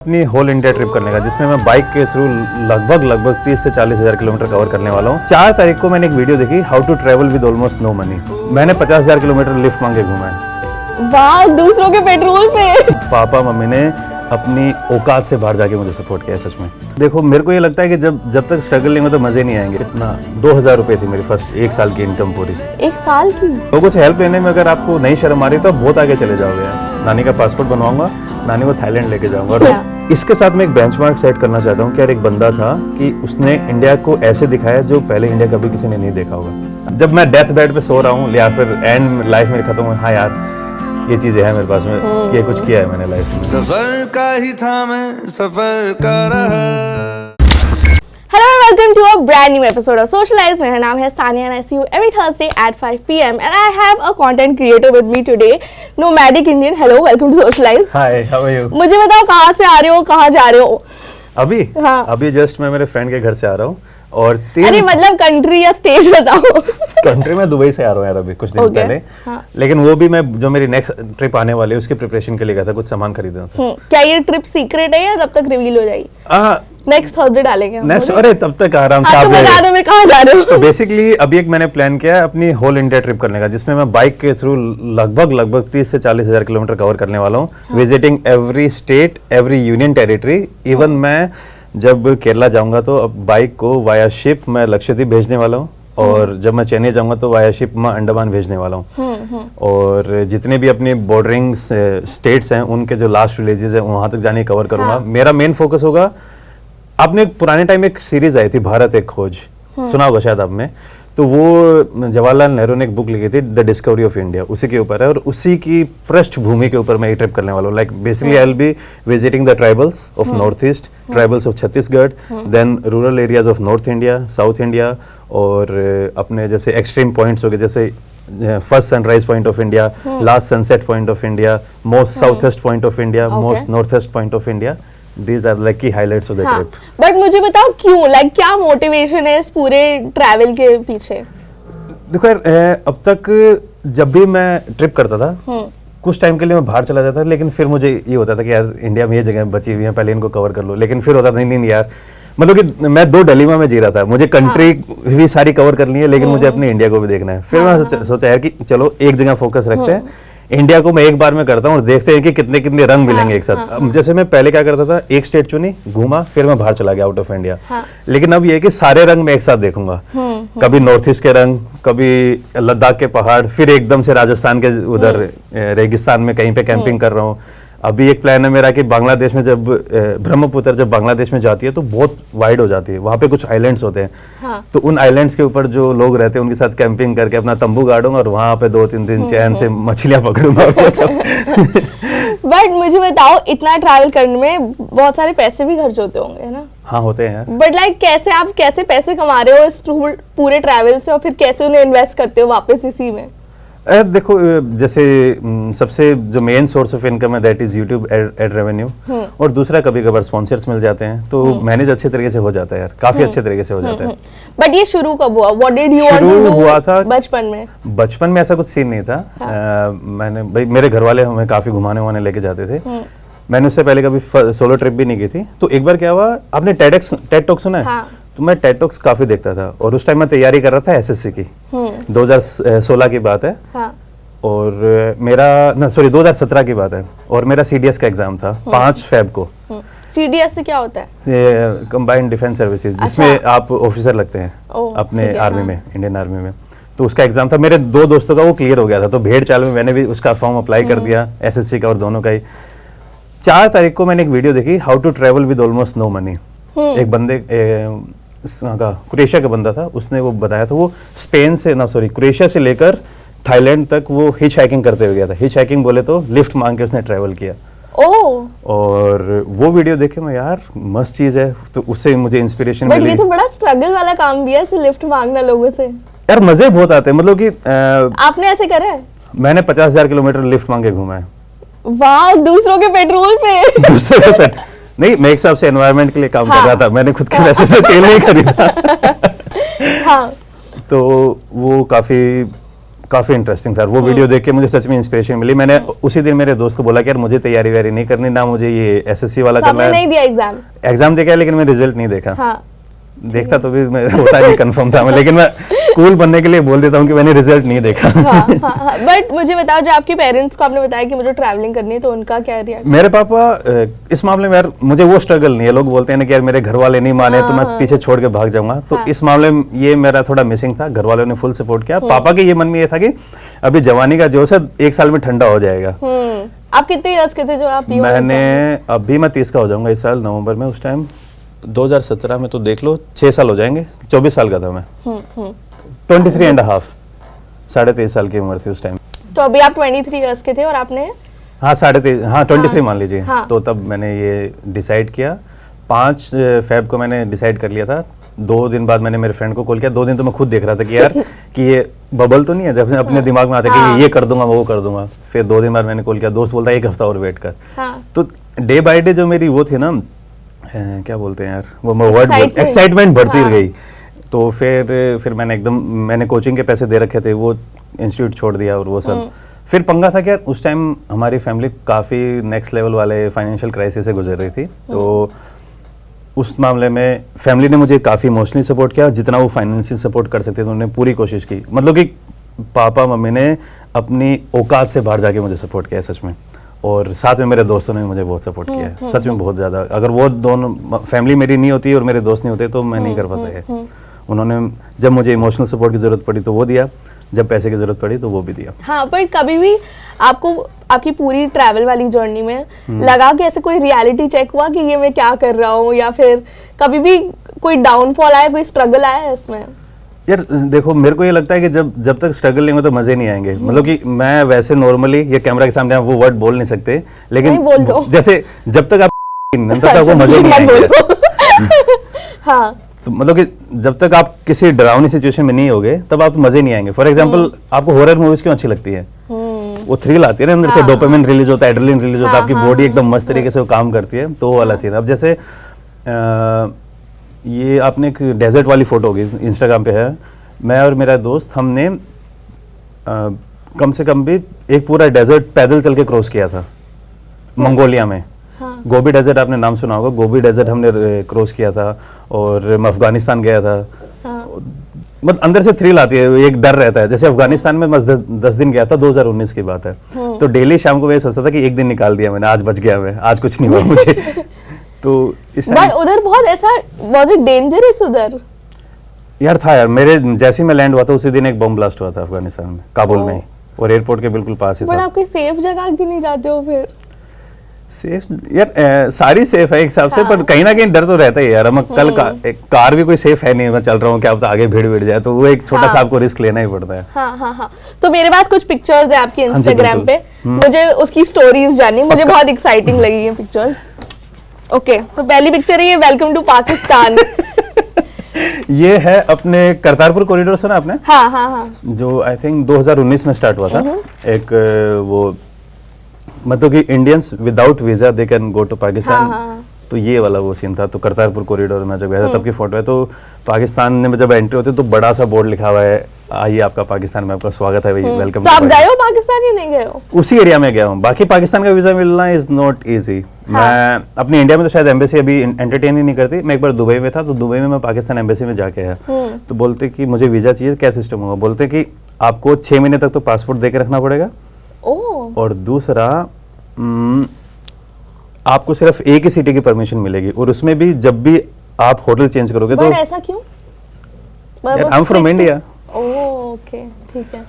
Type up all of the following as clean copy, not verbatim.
अपनी whole India trip करने का, जिसमें मैं बाइक के थ्रू लगभग 30 से 40 हज़ार किलोमीटर कवर करने वाला हूँ। 4 तारीख को मैंने एक वीडियो देखी, how to travel with almost no money. मैंने 50,000 किलोमीटर लिफ्ट मांगे घूमा है। वाह, दूसरों के पेट्रोल पे। पापा मम्मी ने अपनी औकात से बाहर जाके मुझे सपोर्ट किया है। सच में देखो, मेरे को ये लगता है कि जब तक स्ट्रगल नहीं हो तो मजे नहीं आएंगे। इतना 2,000 रुपये थी मेरी फर्स्ट 1 साल की इनकम पूरी। 1 साल की? लोगों से हेल्प लेने में अगर आपको नहीं शर्म आ रही तो आप बहुत आगे चले जाओगे यार। नानी का पासपोर्ट बनवाऊंगा, नानी को थाईलैंड लेके जाऊंगा। और इसके साथ मैं एक बेंचमार्क सेट करना चाहता हूँ कि यार, एक बंदा था कि उसने इंडिया को ऐसे दिखाया जो पहले इंडिया कभी किसी ने नहीं देखा होगा। जब मैं डेथ बेड पे सो रहा हूँ या फिर एंड लाइफ मेरी खत्म हो, हाँ यार ये चीजें हैं मेरे पास में, ये कुछ किया है मैंने लाइफ में। सफर का ही था मैं सफर कर रहा। Hello and welcome to a brand new episode of Socialize. मेरा नाम है Sania and I see you every Thursday at 5 PM and I have a content creator with me today, Nomadic Indian. Hello, welcome to Socialize. Hi, how are you? मुझे बताओ कहाँ से आ रहे हो, कहाँ जा रहे हो? अभी? हाँ. अभी जस्ट मैं मेरे फ्रेंड के घर से आ रहा हूँ और अरे मतलब कंट्री या स्टेट बताओ। कंट्री में दुबई से आ रहा हूँ यार अभी कुछ दिन पहले। हाँ. लेकिन वो भी मैं जो मेरी नेक्स्ट ट्रिप आने वाली है उसकी प्रिपरेशन के लिए गया था, कुछ सामान खरीदना था। क्या ये ट्रिप सीक्रेट है या तब तक रिवील हो जाएगी? नेक्स्ट थर्सडे डालेंगे नेक्स्ट। अरे तब तक आराम से। तो बता दो मैं कहाँ जा रही हूँ। तो बेसिकली अभी एक मैंने प्लान किया है अपनी होल इंडिया ट्रिप करने का, जिसमें मैं बाइक के थ्रू लगभग 30 से 40 हज़ार किलोमीटर कवर करने वाला हूँ। Visiting every state, every union territory. Even मैं जब केरला जाऊंगा तो अब बाइक को वाया शिप मैं लक्षद्वीप भेजने वाला हूँ, और जब मैं चेन्नई जाऊंगा तो वाया शिप मैं अंडमान भेजने वाला हूँ। और जितने भी अपने बॉर्डरिंग स्टेट्स हैं उनके जो लास्ट विलेजेस हैं वहां तक जाने कवर करूंगा। मेरा मेन फोकस होगा, आपने पुराने टाइम एक सीरीज आई थी भारत एक खोज, सुना होगा शायद आपने, तो वो जवाहरलाल नेहरू ने एक बुक लिखी थी द डिस्कवरी ऑफ इंडिया, उसी के ऊपर है और उसी की पृष्ठभूमि के ऊपर मैं ये ट्रिप करने वाला हूँ। Like basically I will be visiting the tribals of north east, tribals of Chhattisgarh, then rural areas of north India, south India, और अपने जैसे एक्सट्रीम पॉइंट्स हो गए जैसे first sunrise point of India, last sunset point of India, most south east point of India, most north east point of India. These are like key highlights of the trip. But मुझे बताओ क्यों, like क्या motivation है इस पूरे travel के पीछे? देखो यार, अब तक जब भी मैं ट्रिप करता था कुछ टाइम के लिए मैं बाहर चला जाता था, लेकिन फिर मुझे ये होता था कि यार इंडिया में ये जगह बची हुई है, पहले इनको कवर कर लो। लेकिन फिर होता था नहीं यार, मतलब कि मैं 2 डिलेमा में जी रहा था। मुझे कंट्री भी सारी कवर करनी है लेकिन मुझे अपने इंडिया को भी देखना है। फिर मैं सोचा यार कि चलो एक जगह फोकस रखते हैं, इंडिया को मैं एक बार में करता हूँ और देखते हैं कि कितने कितने रंग मिलेंगे एक साथ। जैसे मैं पहले क्या करता था, एक स्टेट चुनी, घूमा, फिर मैं बाहर चला गया आउट ऑफ इंडिया। लेकिन अब ये है कि सारे रंग मैं एक साथ देखूंगा। कभी नॉर्थ ईस्ट के रंग, कभी लद्दाख के पहाड़, फिर एकदम से राजस्थान के उधर रेगिस्तान में कहीं पे कैंपिंग कर रहा हूँ। अभी एक प्लान है मेरा कि बांग्लादेश में जब ब्रह्मपुत्र जब बांग्लादेश में जाती है तो बहुत वाइड हो जाती है, वहाँ पे कुछ आइलैंड्स होते हैं। तो उन आइलैंड्स के ऊपर जो लोग रहते हैं उनके साथ कैंपिंग करके अपना तंबू गाड़ूंगा और वहाँ पे 2-3 दिन चैन से मछलियाँ पकड़ूंगा और वो सब। बट मुझे बताओ, इतना ट्रैवल करने में बहुत सारे पैसे भी खर्च होते होंगे, है ना? हाँ होते हैं यार। बट लाइक कैसे आप पैसे कमा रहे हो इस पूरे ट्रैवल से, और फिर कैसे उन्हें इन्वेस्ट करते हो वापस इसी में? देखो, जैसे सबसे जो मेन सोर्स ऑफ इनकम है that is YouTube ad revenue, और दूसरा कभी कभार स्पॉन्सर्स मिल जाते हैं, तो मैनेज अच्छे तरीके से हो जाता है यार, काफी अच्छे तरीके से हो जाता है। बट ये शुरू कब हुआ? What did you want to do? हुआ था बचपन में? बचपन में ऐसा कुछ सीन नहीं था। मैंने भाई, मेरे घर वाले हमें काफी घुमाने लेके जाते थे। मैंने उससे पहले कभी सोलो ट्रिप भी नहीं की थी। तो एक बार क्या हुआ, आपने टेड टॉक सुना है? तो मैं टेड टॉक्स काफी देखता था और उस टाइम मैं तैयारी कर रहा था एसएससी की। 2016 की बात है। और मेरा 2017 की बात है, और मेरा सीडीएस का एग्जाम था 5 फेब को। सीडीएस से क्या होता है? कंबाइंड डिफेंस सर्विसेज, जिसमें आप ऑफिसर लगते हैं अपने आर्मी में, इंडियन आर्मी में। तो उसका एग्जाम था, मेरे 2 दोस्तों का वो क्लियर हो गया था, तो भेड़ चाल में मैंने भी उसका फॉर्म अप्लाई कर दिया, एसएससी का और दोनों का ही। 4 तारीख को मैंने एक वीडियो देखी, how to travel with almost no money. एक बंदे क्रोएशिया का बंदा था, उसने वो बताया था, वो स्पेन से क्रोएशिया से लेकर थाईलैंड तक वो हिच हाइकिंग करते हुए गया था। हिच हाइकिंग बोले तो लिफ्ट मांग के उसने ट्रैवल किया। और वो वीडियो देखे मैं, यार मस्त चीज है, तो उससे मुझे इंस्पिरेशन मिली। बट ये तो बड़ा स्ट्रगल वाला काम भी है, लिफ्ट मांगना लोगों से। यार मजे बहुत आते हैं, मतलब कि आपने ऐसे करा है? मैंने 50,000 किलोमीटर लिफ्ट मांग के घूमा है। वाह, दूसरों के पेट्रोल पे। दूसरे के पेट्रोल नहीं, मैं एक हिसाब से एनवायरनमेंट के लिए काम कर रहा था, मैंने खुद के पैसे से तेल नहीं खरीदा। तो वो काफी काफ़ी इंटरेस्टिंग था। वो वीडियो देख के मुझे सच में इंस्पिरेशन मिली। मैंने उसी दिन मेरे दोस्त को बोला कि यार मुझे तैयारी वैयारी नहीं करनी, ना मुझे ये एसएससी वाला तो करना आपने है। नहीं दिया एग्जाम? एग्जाम देखा है लेकिन मैं रिजल्ट नहीं देखा। हाँ। देखता तो भी मैं होता नहीं कंफर्म था मैं, लेकिन मैं कूल बनने के लिए बोल देता हूँ कि मैंने रिजल्ट नहीं देखा। हाँ। बट मुझे बताओ, जो आपके पेरेंट्स को आपने बताया कि मुझे ट्रैवलिंग करनी है, तो उनका क्या रिएक्शन? मेरे पापा इस मामले में यार मुझे वो स्ट्रगल नहीं है। लोग बोलते हैं ना कि यार मेरे घर वाले नहीं माने तो मैं पीछे छोड़ के भाग जाऊंगा, तो इस मामले में ये मेरा थोड़ा मिसिंग था। घर वालों ने फुल सपोर्ट किया। पापा के ये मन में ये था कि अभी जवानी का जोश है, 1 साल में ठंडा हो जाएगा। आप कितने इयर्स के थे जो आप मैंने अभी मैं 30 का हो जाऊंगा इस साल नवंबर में। उस टाइम 2017 में तो देख लो 6 साल हो जाएंगे। 24 साल का था मैं। 23 एंड हाफ, 23.5 साल की उम्र थी उस टाइम। तो अभी आप 23 इयर्स के थे और आपने हाँ 23.5, हाँ 23 मान लीजिए। हाँ। तो तब मैंने ये डिसाइड किया। 5 फेब को मैंने डिसाइड कर लिया था। 2 दिन बाद मैंने मेरे फ्रेंड को कॉल किया। 2 दिन तो मैं खुद देख रहा था कि यार कि ये बबल तो नहीं है, जब अपने दिमाग में आता है कि ये कर दूंगा वो कर दूंगा। फिर 2 दिन बाद मैंने कॉल किया, दोस्त बोलता है 1 हफ्ता और वेट कर। तो डे बाय डे जो मेरी वो थी ना, क्या बोलते हैं यार वो वर्ड, एक्साइटमेंट बढ़ती गई। तो फिर मैंने कोचिंग के पैसे दे रखे थे, वो इंस्टीट्यूट छोड़ दिया और वो सब। फिर पंगा था कि यार उस टाइम हमारी फैमिली काफ़ी नेक्स्ट लेवल वाले फाइनेंशियल क्राइसिस से गुजर रही थी। तो उस मामले में फैमिली ने मुझे काफ़ी इमोशनली सपोर्ट किया। जितना वो फाइनेंशियल सपोर्ट कर सकते थे उन्होंने पूरी कोशिश की। मतलब कि पापा मम्मी ने अपनी औकात से बाहर जाके मुझे सपोर्ट किया सच में। और साथ में मेरे दोस्तों ने मुझे बहुत सपोर्ट किया है, सच में बहुत ज़्यादा। अगर वो दोनों फैमिली मेरी नहीं होती और मेरे दोस्त नहीं होते तो मैं नहीं कर पाता है। उन्होंने जब मुझे इमोशनल सपोर्ट की ज़रूरत पड़ी तो वो दिया, जब पैसे की ज़रूरत पड़ी तो वो भी दिया। हाँ, पर कभी भी आपको आपकी पूरी ट्रैवल वाली जर्नी में लगा कि ऐसे कोई रियलिटी चेक हुआ कि ये मैं क्या कर रहा हूँ, या फिर कभी भी कोई डाउनफॉल आया, कोई स्ट्रगल आया इसमें? यार देखो, मेरे को ये लगता है कि जब तक स्ट्रगल नहीं होगा तो मजे नहीं आएंगे। मतलब कि मैं वैसे नॉर्मली ये कैमरा के सामने आप वो वर्ड बोल नहीं सकते, लेकिन जैसे जब तक आप तब तक वो मजे नहीं आएंगे। हाँ, तो मतलब कि जब तक आप किसी डरावनी सिचुएशन में नहीं होगे तब आप मजे नहीं आएंगे। फॉर एग्जांपल आपको हॉरर मूवीज क्यों अच्छी लगती है? वो थ्रिल आती है ना अंदर से, डोपामिन रिलीज होता है, एड्रेनलिन रिलीज होता है, आपकी बॉडी एकदम मस्त तरीके से वो काम करती है, तो वो वाला सीन। अब जैसे ये आपने एक डेजर्ट वाली फोटो होगी इंस्टाग्राम पे है, मैं और मेरा दोस्त हमने कम से कम भी एक पूरा डेजर्ट पैदल चल के क्रॉस किया था मंगोलिया में। गोबी डेजर्ट आपने नाम सुना होगा, गोबी डेजर्ट हमने क्रॉस किया था। और मैं अफगानिस्तान गया था। मतलब अंदर से थ्रिल आती है, एक डर रहता है। जैसे अफगानिस्तान में मैं 10 दिन गया था, 2019 की बात है। तो डेली शाम को मैं सोचता था कि एक दिन निकाल दिया मैंने, आज बच गया मैं, आज कुछ नहीं हुआ मुझे। तो बट उधर बहुत ऐसा वाज इट डेंजरस उधर? यार था यार, मेरे जैसे मैं लैंड हुआ था उसी दिन एक बॉम्ब ब्लास्ट हुआ था अफगानिस्तान में, काबुल में, और एयरपोर्ट के बिल्कुल पास ही था। बट आप कोई सेफ जगह क्यों नहीं जाते हो फिर? सेफ यार सारी सेफ है एक हिसाब से, पर कहीं ना कहीं डर तो रहता ही यार। हम कल कार भी कोई सेफ है नहीं, मैं चल रहा हूँ क्या पता आगे भीड़ जाए, तो वो एक छोटा सा आपको रिस्क लेना ही पड़ता है। हाँ। तो मेरे पास कुछ पिक्चर्स है आपके इंस्टाग्राम पे, मुझे उसकी स्टोरीज जाननी, मुझे बहुत एक्साइटिंग लगी ये पिक्चर्स। ओके, तो पहली पिक्चर है ये, वेलकम टू पाकिस्तान। ये है अपने करतारपुर कॉरिडोर सुना आपने? हाँ। जो आई थिंक 2019 में स्टार्ट हुआ था। एक वो मतलब कि Indians without visa they can go to Pakistan. तो ये वाला वो सीन था। तो करतारपुर कॉरिडोर में जब गया था तब की फोटो है। तो पाकिस्तान में जब एंट्री होती है तो बड़ा सा बोर्ड लिखा हुआ है, आइए आपका पाकिस्तान में आपका स्वागत है, वेलकम। तो आप गए हो पाकिस्तान या नहीं गए हो? उसी एरिया में गया हूँ। बाकी पाकिस्तान का वीजा मिलना इज नॉट इजी। मैं अपनी इंडिया में तो शायद एम्बेसी अभी एंटरटेन ही नहीं करती। मैं एक बार दुबई में था, तो दुबई में मैं पाकिस्तान एम्बेसी में जाके आया। तो बोलते कि मुझे वीजा चाहिए, क्या सिस्टम होगा? बोलते कि आपको 6 महीने तक तो पासपोर्ट दे के रखना पड़ेगा, और दूसरा आपको सिर्फ एक ही सिटी की परमिशन मिलेगी, और उसमें भी जब भी आप होटल चेंज करोगे तो। ऐसा क्यों? I am from India. Okay, ठीक है।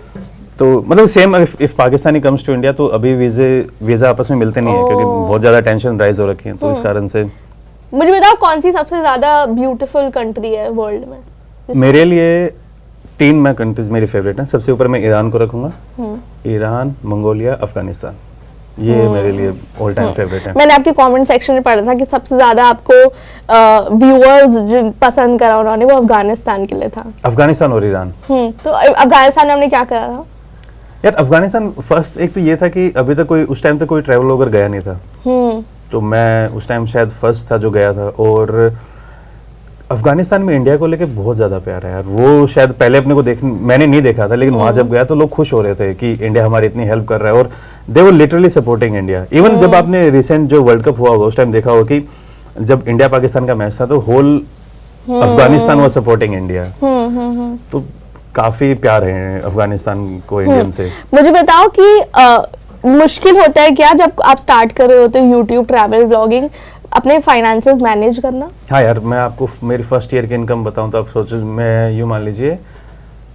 तो मतलब same if Pakistani comes to India तो अभी वीजा आपस में मिलते नहीं है, क्योंकि बहुत ज्यादा टेंशन राइज हो रखी है। तो इस कारण से मुझे बताओ कौन सी सबसे ज्यादा ब्यूटीफुल कंट्री है वर्ल्ड में? मेरे लिए 3 मैं कंट्रीज मेरी फेवरेट हैं। सबसे ऊपर मैं ईरान को रखूंगा। ईरान, मंगोलिया, अफगानिस्तान, ये मेरे लिए ऑल टाइम फेवरेट है। मैंने आपके कमेंट सेक्शन में पढ़ा था कि सबसे ज्यादा आपको व्यूअर्स पसंद करा उन्होंने, वो अफगानिस्तान के लिए था। अफगानिस्तान और ईरान। तो अफगानिस्तान में हमने क्या करा था? यार अफगानिस्तान फर्स्ट, एक तो ये था कि अभी तक कोई उस टाइम तक कोई ट्रैवल ब्लॉगर गया नहीं था। तो मैं उस टाइम शायद फर्स्ट था जो गया था। और अफगानिस्तान में इंडिया को लेके बहुत ज्यादा प्यार है यार। वो शायद पहले अपने को मैंने नहीं देखा था, लेकिन वहां जब गया तो लोग खुश हो रहे थे कि इंडिया हमारी इतनी हेल्प कर रहा है, और they were literally supporting India. Even जब आपने रिसेंट जो वर्ल्ड कप हुआ होगा उस टाइम देखा होगा कि जब इंडिया पाकिस्तान का मैच था तो whole Afghanistan was supporting India. तो काफी प्यार है अफगानिस्तान को इंडियन से। मुझे बताओ कि मुश्किल होता है क्या जब आप स्टार्ट कर रहे होते हो यूट्यूब ट्रैवल ब्लॉगिंग, अपने फाइनेंसेस मैनेज करना? हाँ यार, मैं आपको मेरी फर्स्ट ईयर की इनकम बताऊं तो आप सोचो, मैं यूँ मान लीजिए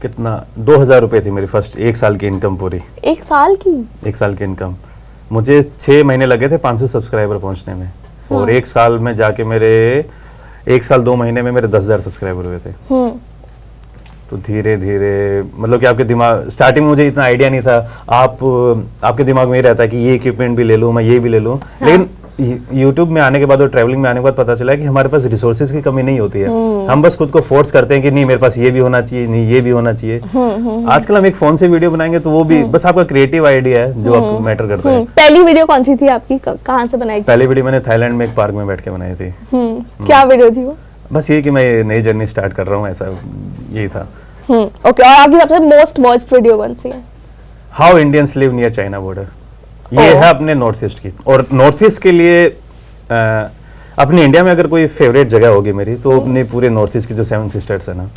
कितना 2000 रुपये थी मेरी फर्स्ट 1 साल की इनकम पूरी। 1 साल की? 1 साल की इनकम। मुझे 6 महीने लगे थे 500 सब्सक्राइबर पहुंचने में, और 1 साल में जाके मेरे 1 साल 2 महीने में मेरे 10,000 सब्सक्राइबर हुए थे। तो धीरे धीरे मतलब कि आपके दिमाग, स्टार्टिंग में मुझे इतना आइडिया नहीं था, आपके दिमाग में ये रहता है कि ये इक्विपमेंट भी ले लूँ, मैं ये भी ले लूँ। लेकिन यूट्यूब में आने के बाद और ट्रैवलिंग में आने के बाद पता चला कि हमारे पास रिसोर्सेज की कमी नहीं होती है। हम बस खुद को फोर्स करते हैं कि नहीं मेरे पास ये भी होना चाहिए, नहीं ये भी होना चाहिए। आजकल हम एक फोन से वीडियो बनाएंगे तो वो भी बस आपका क्रिएटिव आइडिया है जो आपको मैटर करता है। पहली वीडियो कौन सी थी आपकी, कहाँ से बनाई थी? पहली वीडियो मैंने थाईलैंड में एक पार्क में बैठ के बनाई थी। क्या वीडियो थी वो? बस ये कि मैं नई जर्नी स्टार्ट कर रहा हूँ, ऐसा यही था। ओके, और आपकी सबसे मोस्ट वॉच्ड वीडियो कौन सी है? How Indians live near China border. ये है अपने नॉर्थ ईस्ट की। और नॉर्थ ईस्ट के लिए अपने इंडिया में अगर कोई फेवरेट जगह होगी मेरी तो अपने पूरे नॉर्थ ईस्ट की जो 7 सिस्टर्स है ना,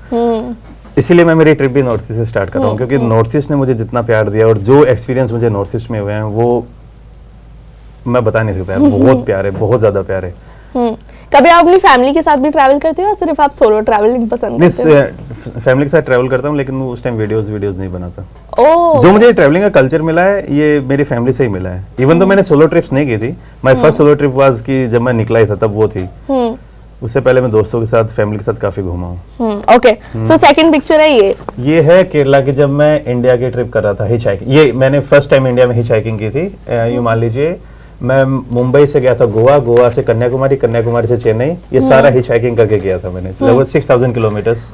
इसीलिए मैं मेरी ट्रिप भी नॉर्थ ईस्ट से स्टार्ट कर रहा हूँ, क्योंकि नॉर्थ ईस्ट ने मुझे जितना प्यार दिया और जो एक्सपीरियंस मुझे नॉर्थ ईस्ट में हुए हैं वो मैं बता नहीं सकता है। बहुत प्यार है, बहुत ज्यादा प्यार है। कभी आप अपनी फैमिली के साथ भी ट्रैवल करते हो या सिर्फ आप सोलो ट्रैवलिंग पसंद करते हो? फैमिली के साथ ट्रैवल करता हूँ, लेकिन उस टाइम वीडियोस नहीं बनाता। ओह, जो मुझे ट्रैवलिंग का कल्चर मिला है ये मेरी फैमिली से ही मिला है। इवन तो मैंने सोलो ट्रिप्स नहीं की थी। My first solo trip was कि जब मैं निकला ही था तब वो थी। उससे पहले मैं दोस्तों के साथ, फैमिली के साथ काफी घूमा हूँ। ओके, सो सेकंड पिक्चर है ये है केरला की, जब मैं इंडिया की ट्रिप कर रहा था हिच हाइकिंग। ये मैंने फर्स्ट टाइम इंडिया में हिच हाइकिंग की थी। यूँ मान लीजिए मैं मुंबई से गया था गोवा, गोवा से कन्याकुमारी, कन्याकुमारी से चेन्नई, ये सारा हिच हाइकिंग करके किया था मैंने, लगभग 6000 किलोमीटर्स।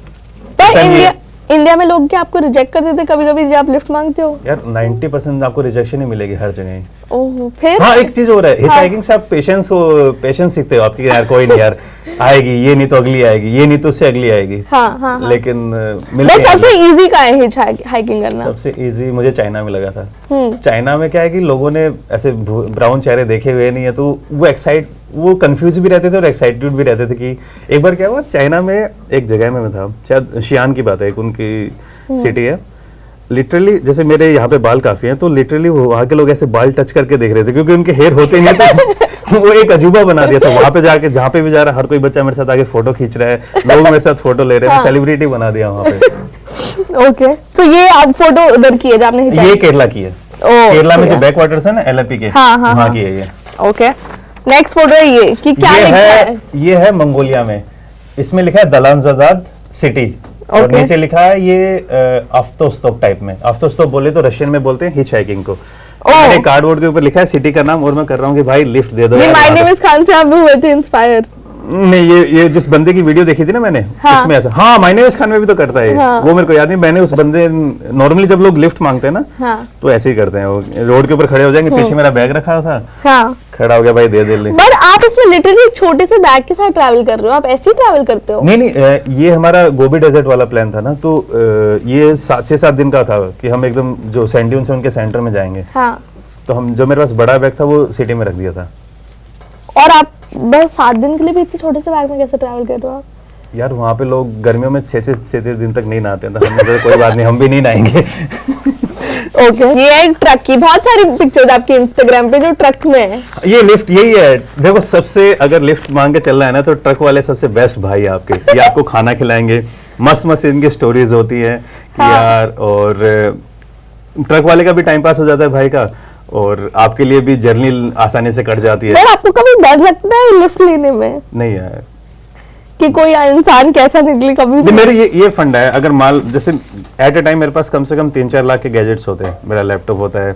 पर इंडिया में लोग क्या आपको रिजेक्ट कर देते कभी कभी जब आप लिफ्ट मांगते हो? यार 90% आपको रिजेक्शन ही मिलेगी हर जगह। ओह, फिर हाँ, एक चीज हो रहा है हिच हाइकिंग से आप पेशेंस सीखते हो आपकी, यार कोई नहीं यार आएगी, ये नहीं तो अगली आएगी, ये नहीं तो उससे अगली आएगी। हाँ। लेकिन सबसे इजी का है हिच हाइकिंग करना? सबसे इजी मुझे चाइना में लगा था। चाइना में क्या है कि लोगों ने ऐसे ब्राउन चेहरे देखे हुए नहीं है, तो वो कंफ्यूज भी रहते थे और एक्साइटेड भी रहते थे कि एक बार क्या हुआ, चाइना में एक जगह में मैं था, शायद शियान की बात है, एक उनकी सिटी है। लिटरली जैसे मेरे यहाँ पे बाल काफी हैं, तो लिटरली वहाँ के लोग ऐसे बाल टच करके देख रहे थे, क्योंकि उनके हेयर होते नहीं तो वो एक अजूबा बना दिया था। वहाँ पे जाके जहाँ पे भी जा रहा है हर कोई बच्चा मेरे साथ आगे फोटो खींच रहा है, लोग मेरे साथ फोटो ले रहे हैं, सेलिब्रिटी बना दिया वहाँ पे। ओके, तो ये आप फोटो उधर की है जब आपने? ये केरला की है। केरला में जो बैक वाटर्स है ना एलएपी के, वहाँ की है ये। ओके, नेक्स्ट फोटो है ये कि क्या लिखा है? ये है मंगोलिया में, इसमें लिखा है दलानजादाद सिटी, और नीचे लिखा है ये आफ्तोस्तोप टाइप में। आफ्तोस्तोप बोले तो रशियन में बोलते हैं हिच हाइकिंग को। मैंने कार्डबोर्ड के ऊपर लिखा है सिटी का नाम, और मैं कर रहा हूँ कि भाई लिफ्ट दे दो। ये माय नेम इज खान से आप भी हुए थे इंस्पायर? नहीं, ये जिस बंदे की वीडियो देखी थी ना मैंने, इसमें ऐसा, हाँ माय नेम इज खान में भी तो करता है। वो मेरे को याद नहीं, मैंने उस बंदे, नॉर्मली जब लोग लिफ्ट मांगते हैं ना तो ऐसे ही करते हैं, वो रोड के ऊपर खड़े हो जाएंगे, पीछे मेरा बैग रखा था, खड़ा हो गया भाई दे दे। बट आप इसमें लिटरली छोटे से बैग के साथ ट्रैवल कर रहे हो, आप ऐसे ही ट्रैवल करते हो? नहीं, ये हमारा गोबी डेजर्ट वाला प्लान था ना, तो ये 6-7 दिन का था कि हम एकदम जो सैंड ड्यून्स हैं उनके सेंटर में जाएंगे। तो हम, जो मेरे पास बड़ा बैग था वो सिटी में रख दिया था। और आप बस 7 दिन के लिए भी इतने छोटे से बैग में कैसे ट्रैवल कर रहे हो आप? यार वहाँ पे लोग गर्मियों में 6 से 7 दिन तक नहीं नहाते हैं, तो हमने कहा कोई बात नहीं, हम भी नहीं नहाएंगे। ओके, ये है ट्रक की, बहुत सारी पिक्चर्स आपके इंस्टाग्राम पे जो ट्रक में है। ये लिफ्ट यही है, देखो सबसे अगर लिफ्ट मांग के चल रहा है ना तो ट्रक वाले सबसे बेस्ट भाई है आपके। ये आपको खाना खिलाएंगे, मस्त मस्त इनकी स्टोरीज होती है कि यार, और ट्रक वाले का भी टाइम पास हो जाता है भाई का, और आपके लिए भी जर्नी आसानी से कट जाती है। पर आपको कभी डर लगता है लिफ्ट लेने में? नहीं यार, कि कोई इंसान कैसा निकले कभी भी? मेरे ये फंड है, अगर माल जैसे एट ए टाइम मेरे पास कम से कम 3-4 लाख के गैजेट्स होते हैं। मेरा लैपटॉप होता है,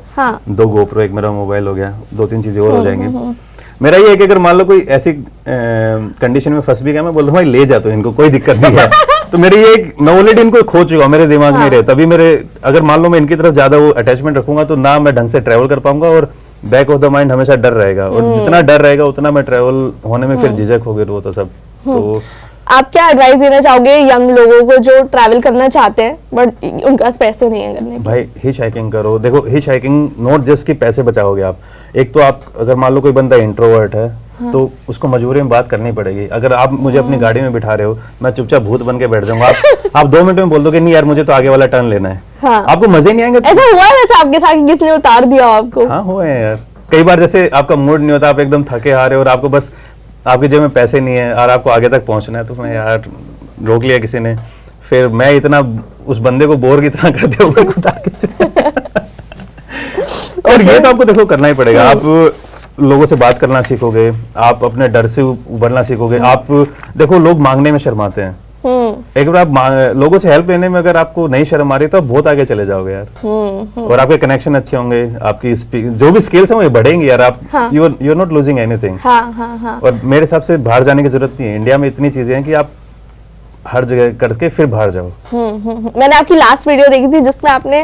2 GoPro, एक मेरा मोबाइल हो गया, 2-3 चीजें और हो जाएंगी। मेरा ये है कि अगर मान लो कोई ऐसी कंडीशन में फंस भी गया, मैं बोलता हूँ भाई ले जा, तो इनको कोई दिक्कत नहीं है। तो मेरी ये, मैं ऑलरेडी इनको खो चुका हूँ, मेरे दिमाग में रहे, तभी मेरे, अगर मान लो मैं इनकी तरफ ज्यादा वो अटैचमेंट रखूंगा तो ना मैं ढंग से ट्रैवल कर पाऊंगा, और बैक ऑफ द माइंड हमेशा डर रहेगा, और जितना डर रहेगा उतना मैं ट्रैवल होने में फिर झिझक होगी, वो तो सब। तो आप क्या एडवाइस देना चाहोगे यंग लोगों को जो ट्रैवल करना चाहते हैं बट उनके पास पैसे नहीं है करने के? भाई हिच हाइकिंग करो। देखो हिच हाइकिंग नॉट जस्ट कि पैसे बचाओगे आप, एक तो आप अगर मान लो कोई बंदा इंट्रोवर्ट है तो उसको मजबूरी में बात करनी पड़ेगी। अगर आप मुझे अपनी गाड़ी में बिठा रहे हो, मैं चुपचाप भूत बन के बैठ जाऊंगा, आप 2 मिनट में बोल दोगे नहीं यार मुझे तो आगे वाला टर्न लेना है, हाँ। आपको मजे नहीं आएंगे। ऐसा हुआ है वैसे आपके साथ कि किसने उतार दिया हो आपको? हाँ हुए हैं यार कई बार, जैसे आपका मूड नहीं होता, आप एकदम थके हारे और आपको बस आपकी जेब में पैसे नहीं है और आपको आगे तक पहुंचना है, तो मैं यार रोक लिया किसी ने, फिर मैं इतना उस बंदे को बोर कितना कर दिया ऊपर उतार के और ये तो आपको देखो करना ही पड़ेगा। आप लोगों से बात करना सीखोगे, आप अपने डर से उभरना सीखोगे। आप देखो लोग मांगने में शर्माते हैं, एक बार आप लोगों से हेल्प लेने में अगर आपको नहीं शर्म आ रही तो आप बहुत आगे चले जाओगे यार। और आपके कनेक्शन अच्छे होंगे, आपकी जो भी स्किल्स हैं वो बढ़ेंगी यार। आप you are not losing anything. और मेरे हिसाब से बाहर जाने की जरूरत नहीं है, इंडिया में इतनी चीजें हैं कि आप हर जगह करके फिर बाहर जाओ। मैंने आपकी लास्ट वीडियो देखी थी जिसमें आपने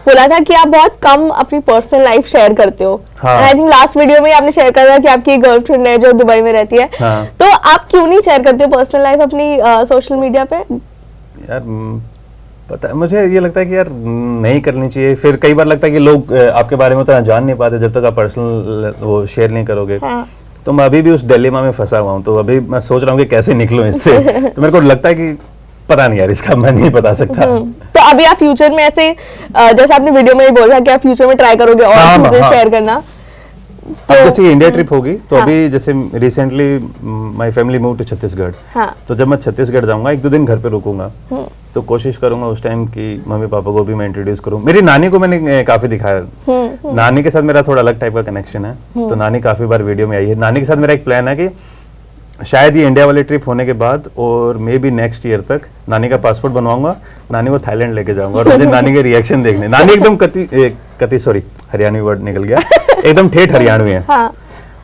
बोला था कि आप बहुत कम अपनी पर्सनल लाइफ शेयर करते हो। आई थिंक लास्ट वीडियो में आपने शेयर करा था कि आपकी गर्लफ्रेंड है जो दुबई में रहती है। हाँ। तो आप क्यों नहीं शेयर करते हो पर्सनल लाइफ अपनी सोशल मीडिया पे? यार पता है, मुझे ये लगता है कि यार नहीं करनी चाहिए। फिर कई बार लगता है कि लोग आपके बारे में उतना जान नहीं पाते जब तक आप पर्सनल वो शेयर नहीं करोगे। हाँ। तो मैं अभी भी उस डिलेमा में फंसा हुआ हूँ, तो अभी मैं सोच रहा हूँ कि कैसे निकलूं इससे। तो मेरे को लगता है कि पता नहीं यार, इसका मैं नहीं बता सकता। तो अभी आप फ्यूचर में ऐसे जैसे आपने वीडियो में ही बोला कि आप फ्यूचर में ट्राई करोगे और चीजें शेयर करना, अब जैसे इंडिया ट्रिप होगी तो अभी जैसे recently my family move to Chhattisgarh. तो जब मैं छत्तीसगढ़ जाऊंगा 1-2 दिन घर पे रुकूंगा, तो कोशिश करूंगा उस टाइम की मम्मी पापा को भी मैं इंट्रोड्यूस करूं। मेरी नानी को मैंने काफी दिखाया, नानी के साथ मेरा थोड़ा अलग टाइप का कनेक्शन है, तो नानी काफी बार वीडियो में आई है। नानी के साथ मेरा एक प्लान है कि शायद ये इंडिया वाली ट्रिप होने के बाद और मे बी नेक्स्ट ईयर तक नानी का पासपोर्ट बनवाऊंगा, नानी को थाईलैंड लेके जाऊंगा और मुझे नानी के रिएक्शन देखने। नानी एकदम कति सॉरी हरियाणवी वर्ड निकल गया, एकदम ठेठ हरियाणवी है। हाँ।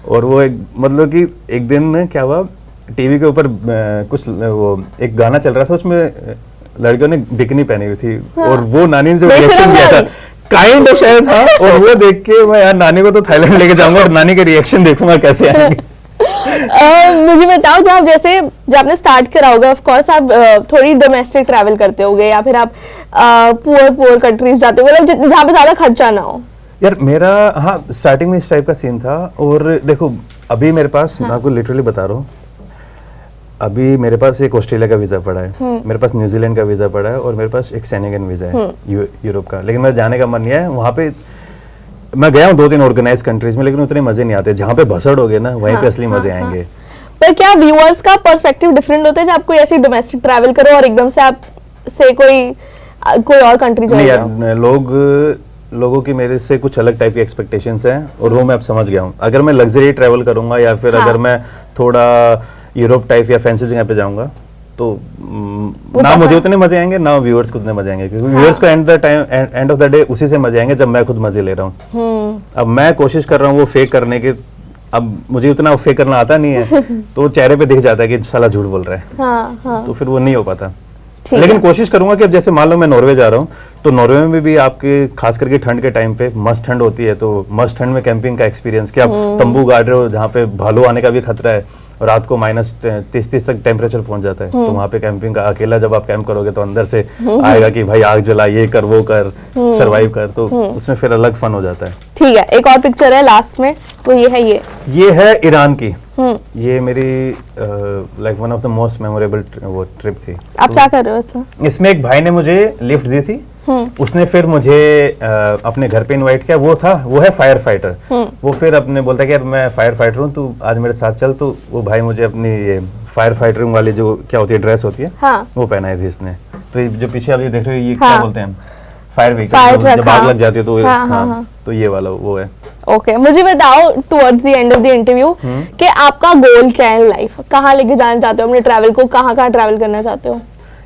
और वो मतलब कि एक दिन क्या हुआ, टीवी के ऊपर कुछ वो एक गाना चल रहा था, उसमें लड़कियों ने बिकनी पहनी हुई थी और वो नानी ने जो रिएक्शन दिया था काइंड ऑफ शायद था, और वो देख के मैं यार नानी को तो थाईलैंड लेके जाऊंगा और नानी के रिएक्शन देखूंगा कैसे आएंगे। मुझे बताओ जब आपने स्टार्ट करा होगा, ऑफ कोर्स आप थोड़ी डोमेस्टिक ट्रैवल करते होगे या फिर आप पुअर कंट्रीज जाते होगे, मतलब जहाँ पे ज्यादा खर्चा ना हो। यार मेरा हाँ स्टार्टिंग में इस टाइप का सीन था। और देखो अभी मेरे पास मैं आपको लिटरली बता रहा हूँ, अभी मेरे पास एक ऑस्ट्रेलिया का वीजा पड़ा है, मेरे पास न्यूजीलैंड का वीजा पड़ा है और मेरे पास एक शेंगेन वीजा है यूरोप का। लेकिन मेरा जाने का मन नहीं है वहाँ पे। मैं गया हूँ 2-3 ऑर्गेनाइज कंट्रीज में, लेकिन उतने मजे नहीं आते। जहाँ पे भसड़ हो गए ना वहीं पे असली मजे आएंगे। पर क्या व्यूअर्स का पर्सपेक्टिव डिफरेंट होता है जब आप कोई ऐसी डोमेस्टिक ट्रैवल करो और एकदम से आप से कोई और कंट्री नहीं यार, लोगों की मेरे से कुछ अलग टाइप की एक्सपेक्टेशंस हैं और वो मैं अब समझ गया हूँ। अगर मैं लग्जरी ट्रैवल करूंगा या फिर अगर मैं थोड़ा यूरोप टाइप या फैंसी जगह पे जाऊंगा तो ना मुझे उतने मजे आएंगे ना व्यूअर्स को उतने मजे आएंगे, क्योंकि व्यूअर्स को एंड ऑफ द डे उसी से मजे आएंगे जब मैं खुद मजे ले रहा हूँ। अब मैं कोशिश कर रहा हूँ वो फेक करने के, अब मुझे उतना फेक करना आता नहीं है तो चेहरे पे दिख जाता है कि साला झूठ बोल रहा है। तो फिर वो नहीं हो पाता। लेकिन कोशिश करूंगा कि अब जैसे मान लो मैं नॉर्वे जा रहा हूँ तो नॉर्वे में भी आपके खास करके ठंड के टाइम पे मस्त ठंड होती है, तो मस्त ठंड में कैंपिंग का एक्सपीरियंस कि आप तंबू गाड़ रहे हो जहाँ पे भालू आने का भी खतरा है और रात को -30 तक टेम्परेचर पहुंच जाता है, तो वहाँ पे कैंपिंग का अकेला जब आप कैंप करोगे तो अंदर से आएगा कि भाई आग जला, ये कर वो कर, सरवाइव कर, तो उसमें फिर अलग फन हो जाता है। ठीक है, एक और पिक्चर है लास्ट में, तो ये है ईरान की। ये मेरी like one of the most memorable वो ट्रिप थी। आप क्या कर रहे हो इसमें? इसमें एक भाई ने मुझे लिफ्ट दी थी, उसने फिर मुझे अपने घर पे इनवाइट किया। वो है फायर फाइटर। वो फिर अपने बोलता है कि यार मैं फायर फाइटर हूँ, तू आज मेरे साथ चल। तो वो भाई मुझे अपनी ये फायर फाइटरिंग वाली जो क्या होती है ड्रेस होती है, हाँ। वो पहनाई थी इसने। तो ये जो पीछे आप ये देख रहे हो ये क्या बोलते हैं, फायर व्हीकल, जब आग लग जाती है तो हाँ, तो ये वाला वो है। ओके, मुझे बताओ towards the end of the interview कि आपका गोल क्या है लाइफ, कहाँ लेके जाना चाहते हो अपने ट्रैवल को, कहाँ ट्रैवल करना चाहते हो?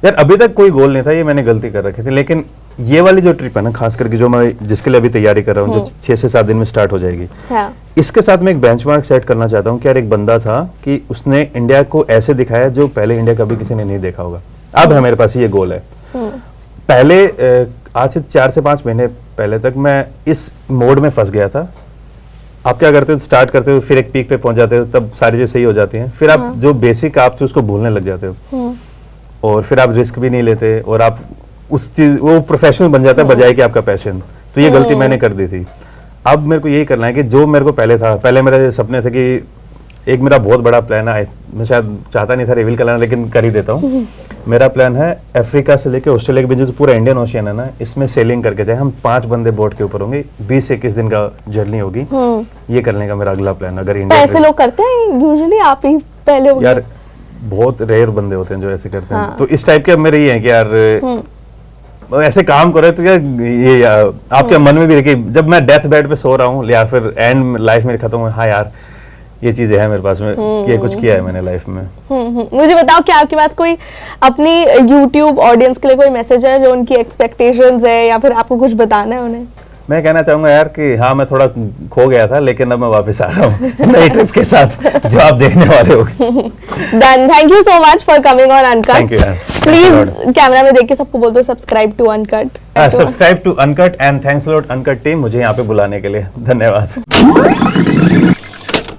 यार अभी तक कोई गोल नहीं था, ये मैंने गलती कर रखी थी। लेकिन ये वाली जो ट्रिप है ना, खास करके जो मैं जिसके लिए अभी तैयारी कर रहा हूँ, जो 6 से 7 दिन में स्टार्ट हो जाएगी, हाँ। इसके साथ मैं एक बेंचमार्क सेट करना चाहता हूँ कि यार एक बंदा था कि उसने इंडिया को ऐसे दिखाया जो पहले इंडिया कभी किसी ने नहीं देखा होगा। अब है मेरे पास ये गोल है। पहले आज से 4 से 5 महीने पहले तक मैं इस मोड में फंस गया था आप क्या करते हो, स्टार्ट करते हो, फिर एक पीक पे पहुंच जाते हो, तब सारी चीज़ सही हो जाती हैं, फिर आप जो बेसिक आप थे उसको भूलने लग जाते हो, और फिर आप रिस्क भी नहीं लेते, और आप उस चीज वो प्रोफेशनल बन जाता है बजाय कि आपका पैशन। तो ये गलती मैंने कर दी थी। अब मेरे को यही करना है कि जो मेरे को पहले था, पहले मेरे सपने थे कि एक मेरा बहुत बड़ा प्लान है, मैं शायद चाहता नहीं था रिवील करना, लेकिन कर ही देता हूँ। मेरा प्लान है अफ्रीका से लेके ऑस्ट्रेलिया के बीच जो पूरा इंडियन ओशियन है ना, इसमें सेलिंग करके जाए। हम 5 बंदे बोट के ऊपर होंगे, 20 से 21 दिन का जर्नी होगी। ये करने का मेरा अगला प्लान। अगर इंडिया ऐसे लोग करते हैं यूजुअली, आप ही पहले होंगे। यार बहुत रेयर बंदे होते हैं जो ऐसे करते हैं। तो इस टाइप के अब मेरे ये है कि यार ऐसे काम करो तो क्या ये आपके मन में भी रहे कि जब मैं डेथ बेड पे सो रहा हूँ या फिर एंड लाइफ मेरी खत्म हो, हाँ यार ये चीजें है मेरे पास में, ये कुछ किया है मैंने लाइफ में। मुझे बताओ कि आपके पास कोई अपनी YouTube ऑडियंस के लिए कोई मैसेज है जो उनकी एक्सपेक्टेशंस है, या फिर आपको कुछ बताना है उन्हें? मैं कहना चाहूंगा यार कि हाँ मैं थोड़ा खो गया था, लेकिन अब मैं वापस आ रहा हूँ नई ट्रिप के साथ जो आप देखने वाले हो। Done, thank you so much for coming on Uncut. Thank you यार। प्लीज कैमरा में देख के सबको बोल दो subscribe to Uncut. Subscribe to Uncut and thanks a lot Uncut team मुझे यहाँ पे बुलाने के लिए। धन्यवाद।